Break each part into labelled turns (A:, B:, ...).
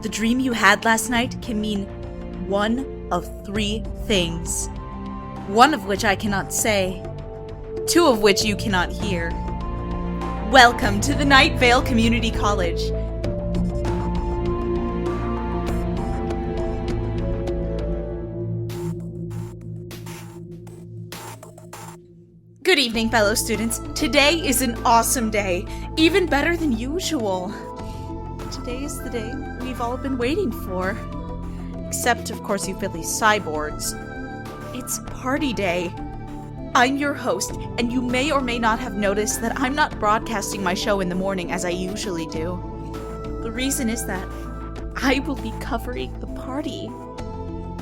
A: The dream you had last night can mean one of three things. One of which I cannot say. Two of which you cannot hear. Welcome to the Night Vale Community College. Good evening, fellow students. Today is an awesome day, even better than usual. Today is the day we've all been waiting for. Except, of course, you Philly cyborgs. It's party day. I'm your host, and you may or may not have noticed that I'm not broadcasting my show in the morning as I usually do. The reason is that I will be covering the party.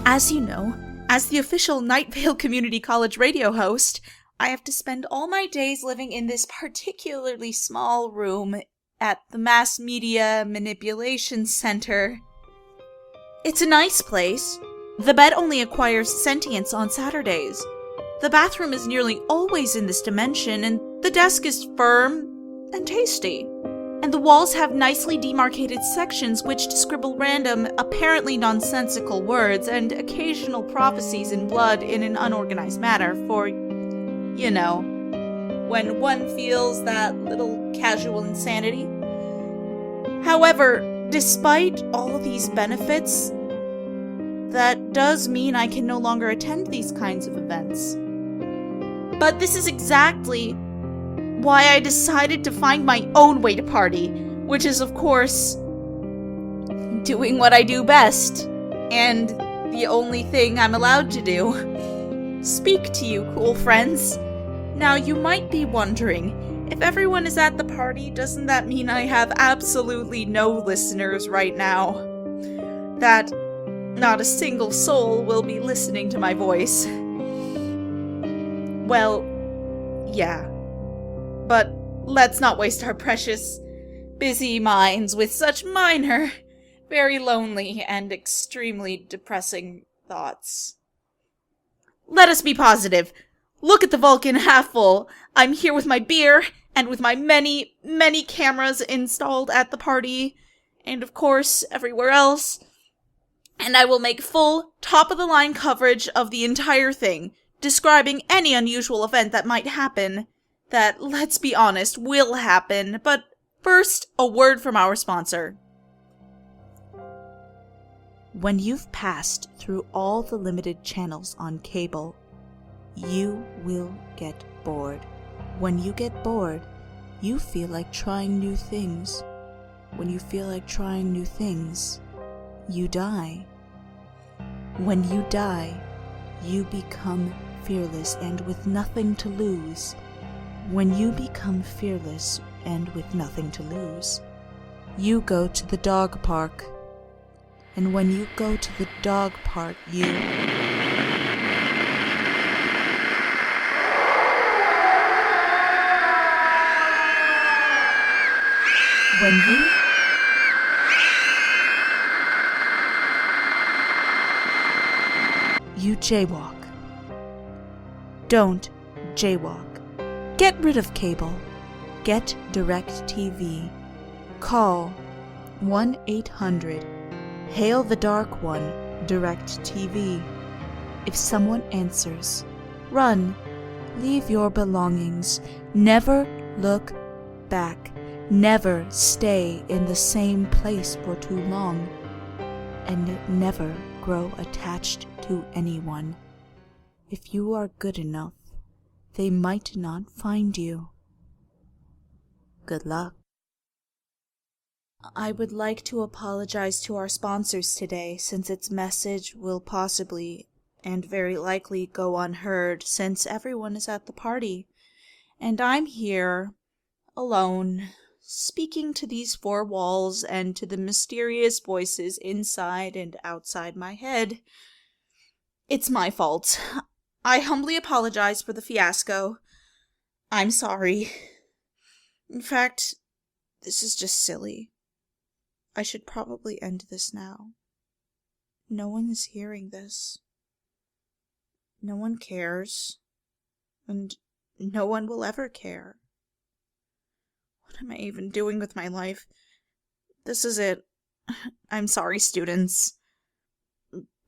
A: As you know, as the official Night Vale Community College radio host, I have to spend all my days living in this particularly small room at the Mass Media Manipulation Center. It's a nice place. The bed only acquires sentience on Saturdays. The bathroom is nearly always in this dimension, and the desk is firm and tasty. And the walls have nicely demarcated sections which scribble random, apparently nonsensical words and occasional prophecies in blood in an unorganized manner for, you know, when one feels that little casual insanity. However, despite all of these benefits, that does mean I can no longer attend these kinds of events. But this is exactly why I decided to find my own way to party, which is, of course, doing what I do best, and the only thing I'm allowed to do. Speak to you, cool friends. Now, you might be wondering, if everyone is at the party, doesn't that mean I have absolutely no listeners right now? That not a single soul will be listening to my voice. Well, yeah. But let's not waste our precious, busy minds with such minor, very lonely, and extremely depressing thoughts. Let us be positive. Look at the Vulcan half full. I'm here with my beer, and with my many, many cameras installed at the party, and of course, everywhere else. And I will make full, top-of-the-line coverage of the entire thing, describing any unusual event that might happen, that, let's be honest, will happen. But first, a word from our sponsor. When you've passed through all the limited channels on cable, you will get bored. When you get bored, you feel like trying new things. When you feel like trying new things, you die. When you die, you become fearless and with nothing to lose. When you become fearless and with nothing to lose, you go to the dog park. And when you go to the dog park, You jaywalk. Don't jaywalk. Get rid of cable. Get DirecTV. Call 1-800. Hail the Dark One, DirecTV. If someone answers, run. Leave your belongings. Never look back. Never stay in the same place for too long. And never grow attached to anyone. If you are good enough, they might not find you. Good luck. I would like to apologize to our sponsors today, since its message will possibly and very likely go unheard, since everyone is at the party, and I'm here, alone, speaking to these four walls and to the mysterious voices inside and outside my head. It's my fault. I humbly apologize for the fiasco. I'm sorry. In fact, this is just silly. I should probably end this now. No one is hearing this. No one cares. And no one will ever care. What am I even doing with my life? This is it. I'm sorry, students.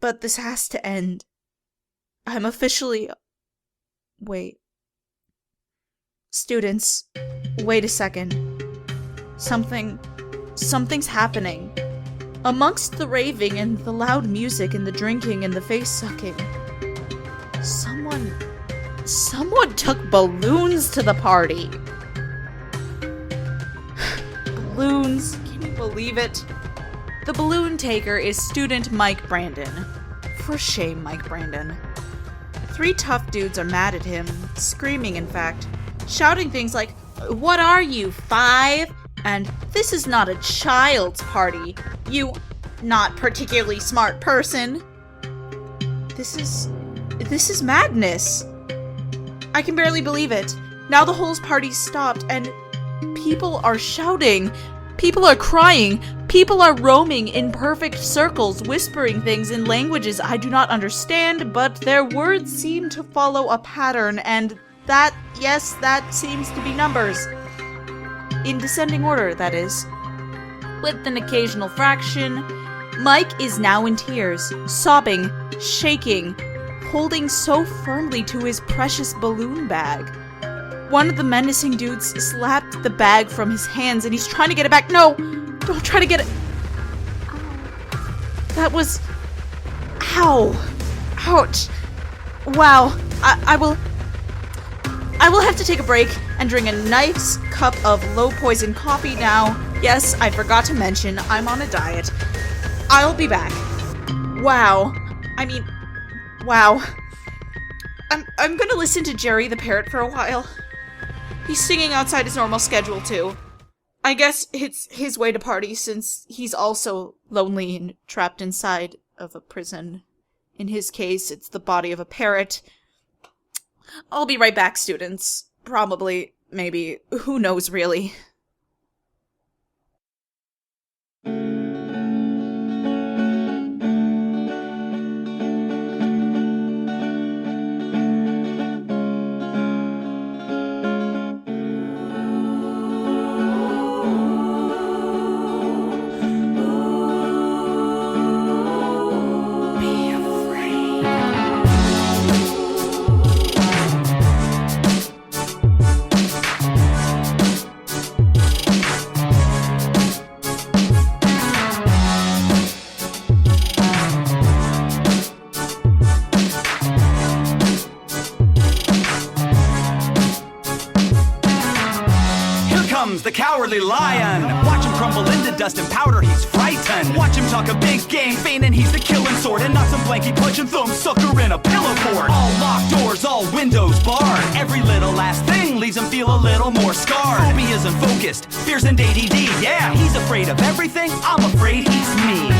A: But this has to end. I'm officially... Wait. Students, wait a second. Something's happening. Amongst the raving and the loud music and the drinking and the face-sucking, someone took balloons to the party. Balloons, can you believe it? The balloon taker is student Mike Brandon. For shame, Mike Brandon. 3 tough dudes are mad at him, screaming in fact, shouting things like, "What are you, 5? And this is not a child's party, you not particularly smart person." This is madness. I can barely believe it. Now the whole party's stopped and people are shouting. People are crying. People are roaming in perfect circles, whispering things in languages I do not understand, but their words seem to follow a pattern, and that seems to be numbers. In descending order, that is. With an occasional fraction, Mike is now in tears, sobbing, shaking, holding so firmly to his precious balloon bag. One of the menacing dudes slapped the bag from his hands and he's trying to get it back. No! Don't try to get it. Ow. That was... Ow. Ouch. Wow. I will have to take a break and drink a nice cup of low-poison coffee now. Yes, I forgot to mention, I'm on a diet. I'll be back. Wow. Wow. I'm gonna listen to Jerry the parrot for a while. He's singing outside his normal schedule, too. I guess it's his way to party since he's also lonely and trapped inside of a prison. In his case, it's the body of a parrot. I'll be right back, students. Probably, maybe, who knows really.
B: The cowardly lion. Watch him crumble into dust and powder, he's frightened. Watch him talk a big game, feigning he's the killing sword, and not some blanky punch and thumb sucker in a pillow fort. All locked doors, all windows barred. Every little last thing leaves him feel a little more scarred. Phobia isn't focused, fears and ADD. Yeah, he's afraid of everything, I'm afraid he's me.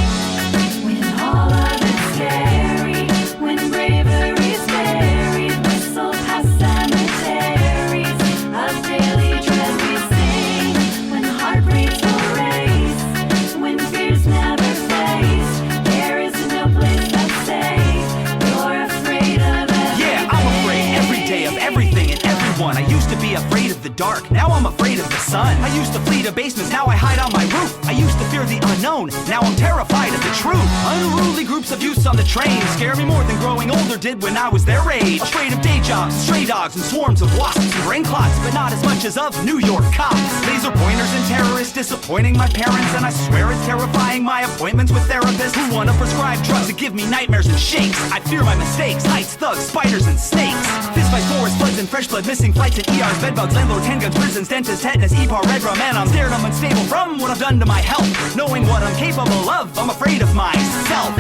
C: When all of it's scary, when bravery's buried, whistle past cemeteries of daily dread we sing. When heartbreaks will race, when fears never face, there is no place that's safe. You're afraid of everything.
B: Yeah, I'm afraid every day of everything and everyone. I used to be afraid of the dark, now I'm afraid of the sun. I used to flee to basements, now I hide on my roof. I used to fear the unknown, now I'm terrified of the truth. Unruly groups of youths on the train scare me more than growing older did when I was their age. Afraid of day jobs, stray dogs, and swarms of wasps and brain clots, but not as much as of New York cops. Laser pointers and terrorists disappointing my parents, and I swear it's terrifying my appointments with therapists who want to prescribe drugs that give me nightmares and shakes. I fear my mistakes, heights, thugs, spiders, and snakes. Fistfights, forest floods, and fresh blood, missing flights and ERs, bedbugs, landlords, handguns, prisons, dentists, tetanus, EPAR, red rum, and I'm scared I'm unstable from what I've done to my health. Knowing what I'm capable of, I'm afraid of myself.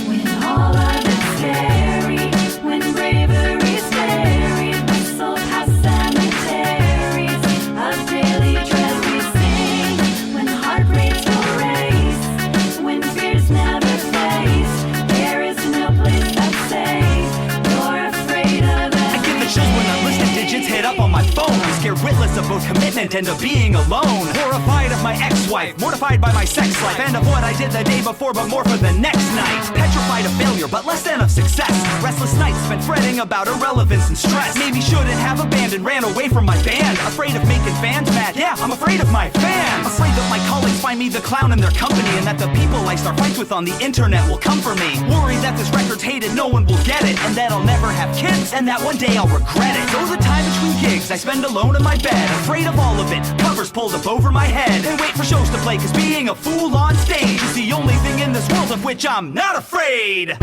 C: When all of it's scary, when bravery's buried, whistle past cemeteries of daily dread we sing. When heartbreaks will race, when fears never face, there is no place that's safe. You're afraid of everything.
B: I get the chills when unlisted digits hit up on my phone. I'm scared witless of both commitment and of being alone. Horrified of my ex-wife, mortified by my sex life, and of what I did the day before, but more for the next night. Petrified of failure, but less than of success. Restless nights spent fretting about irrelevance and stress. Maybe shouldn't have abandoned, ran away from my band. Afraid of making fans mad, yeah, I'm afraid of my fans. Afraid that my colleagues find me me the clown in their company, and that the people I start fights with on the internet will come for me. Worry that this record's hated, no one will get it, and that I'll never have kids, and that one day I'll regret it. So the time between gigs I spend alone in my bed, afraid of all of it, covers pulled up over my head, and wait for shows to play, cause being a fool on stage is the only thing in this world of which I'm not afraid.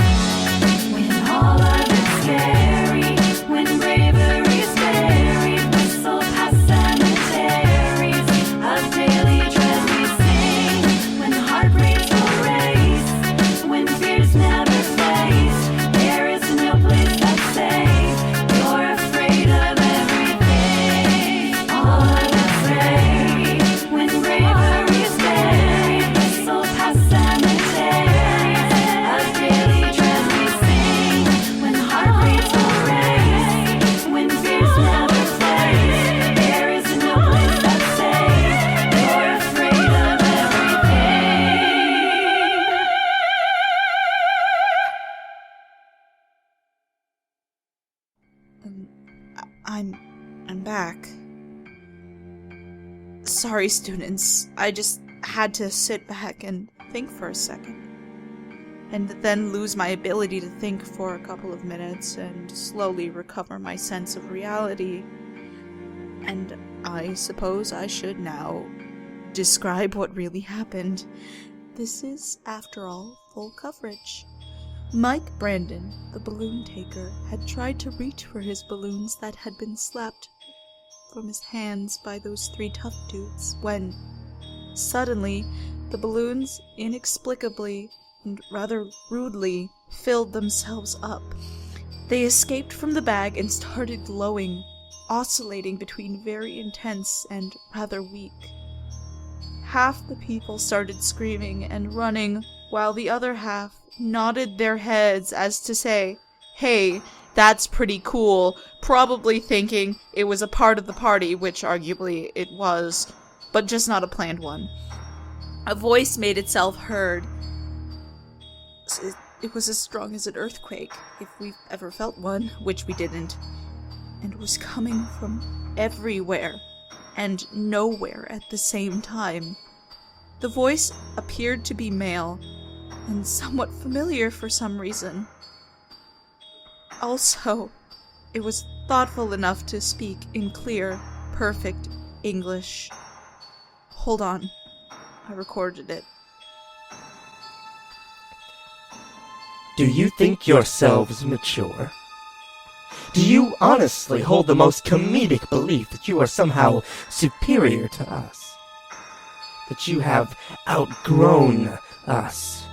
C: When all of it's scary, when bravery's buried, whistle past cemeteries of daily dread we sing. When heartbreaks will race, when fears never face, there is no place that's safe. You're afraid of everything. All of it's afraid, when bravery's buried, whistle past cemeteries of daily dread we sing. When heartbreaks will race, when fears never face, there is no place that's safe. You're afraid of everything.
A: I'm back. Sorry, students. I just had to sit back and think for a second. And then lose my ability to think for a couple of minutes and slowly recover my sense of reality. And I suppose I should now describe what really happened. This is, after all, full coverage. Mike Brandon, the balloon taker, had tried to reach for his balloons that had been slapped from his hands by those three tough dudes when, suddenly, the balloons inexplicably and rather rudely filled themselves up. They escaped from the bag and started glowing, oscillating between very intense and rather weak. Half the people started screaming and running, while the other half nodded their heads as to say, "Hey, that's pretty cool," probably thinking it was a part of the party, which arguably it was, but just not a planned one. A voice made itself heard. It was as strong as an earthquake, if we've ever felt one, which we didn't, and was coming from everywhere and nowhere at the same time. The voice appeared to be male, and somewhat familiar for some reason. Also, it was thoughtful enough to speak in clear, perfect English. Hold on. I recorded it.
D: Do you think yourselves mature? Do you honestly hold the most comedic belief that you are somehow superior to us? That you have outgrown us?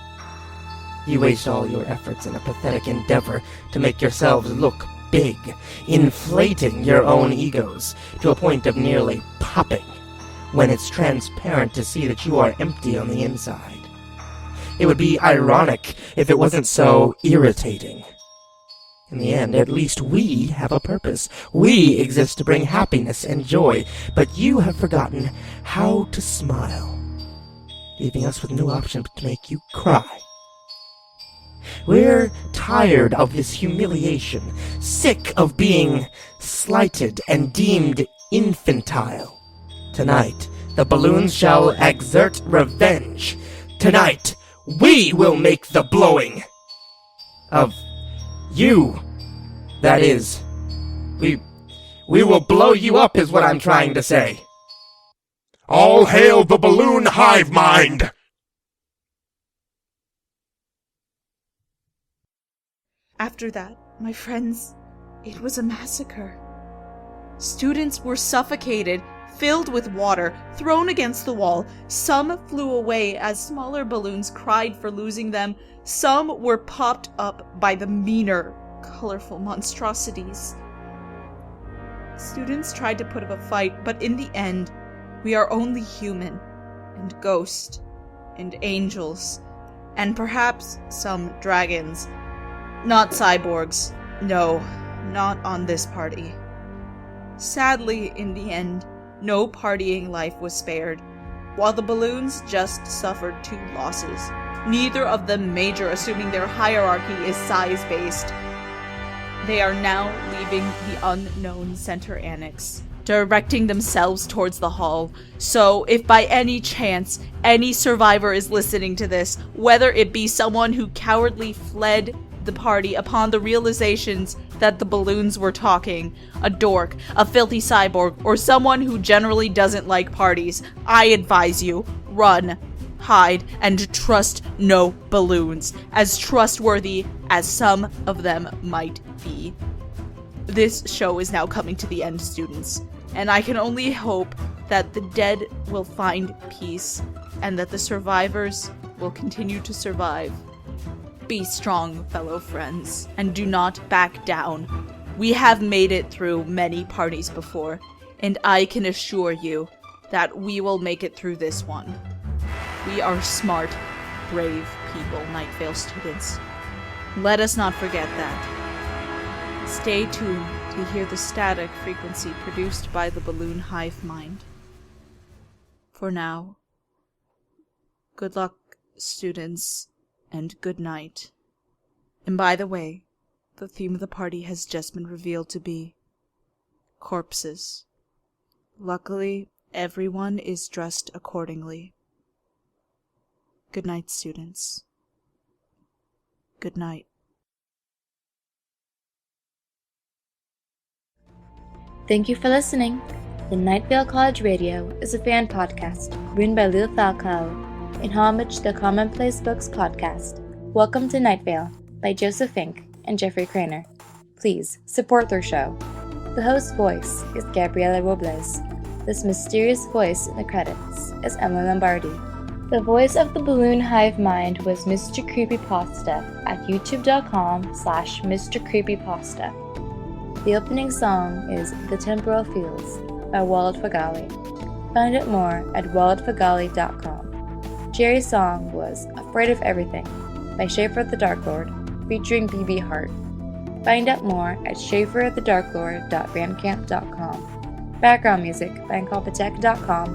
D: You waste all your efforts in a pathetic endeavor to make yourselves look big, inflating your own egos to a point of nearly popping, when it's transparent to see that you are empty on the inside. It would be ironic if it wasn't so irritating. In the end, at least we have a purpose. We exist to bring happiness and joy, but you have forgotten how to smile, leaving us with no option but to make you cry. We're tired of this humiliation, sick of being slighted and deemed infantile. Tonight, the balloons shall exert revenge. Tonight, we will make the blowing of you. That is, we will blow you up is what I'm trying to say.
E: All hail the balloon hive mind!
A: After that, my friends, it was a massacre. Students were suffocated, filled with water, thrown against the wall. Some flew away as smaller balloons cried for losing them. Some were popped up by the meaner, colorful monstrosities. Students tried to put up a fight, but in the end, we are only human, and ghosts, and angels, and perhaps some dragons. Not cyborgs. No, not on this party. Sadly, in the end, no partying life was spared, while the balloons just suffered 2 losses, neither of them major, assuming their hierarchy is size-based. They are now leaving the unknown center annex, directing themselves towards the hall. So if by any chance any survivor is listening to this, whether it be someone who cowardly fled the party upon the realizations that the balloons were talking, a dork, a filthy cyborg, or someone who generally doesn't like parties, I advise you, run, hide, and trust no balloons, as trustworthy as some of them might be. This show is now coming to the end, students, and I can only hope that the dead will find peace and that the survivors will continue to survive. Be strong, fellow friends, and do not back down. We have made it through many parties before, and I can assure you that we will make it through this one. We are smart, brave people, Night Vale students. Let us not forget that. Stay tuned to hear the static frequency produced by the balloon hive mind. For now, good luck, students, and good night. And by the way, the theme of the party has just been revealed to be corpses. Luckily, everyone is dressed accordingly. Good night, students. Good night.
F: Thank you for listening. The Night Vale College Radio is a fan podcast written by Leo Falcao in homage to the Commonplace Books podcast. Welcome to Night Vale by Joseph Fink and Jeffrey Craner. Please support their show. The host's voice is Gabriela Robles. This mysterious voice in the credits is Emily Lombardi. The voice of the balloon hive mind was Mr. Creepypasta at youtube.com/Mr. Creepypasta. The opening song is The Temporal Fields by Walid Fagali. Find out more at walidfagali.com. Jerry's song was Afraid of Everything by Schaefer the Dark Lord, featuring BB Hart. Find out more at schaeferthedarklord.bandcamp.com. Background music by incompetech.com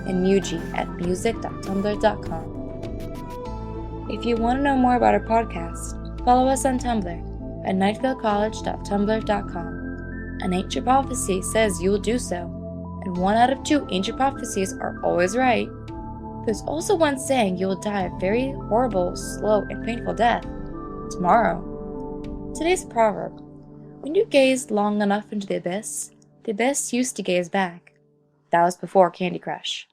F: and Muji at music.tumblr.com. If you want to know more about our podcast, follow us on Tumblr at nightfieldcollege.tumblr.com. An ancient prophecy says you will do so, and 1 out of 2 ancient prophecies are always right. There's also one saying you will die a very horrible, slow, and painful death tomorrow. Today's proverb: when you gazed long enough into the abyss used to gaze back. That was before Candy Crush.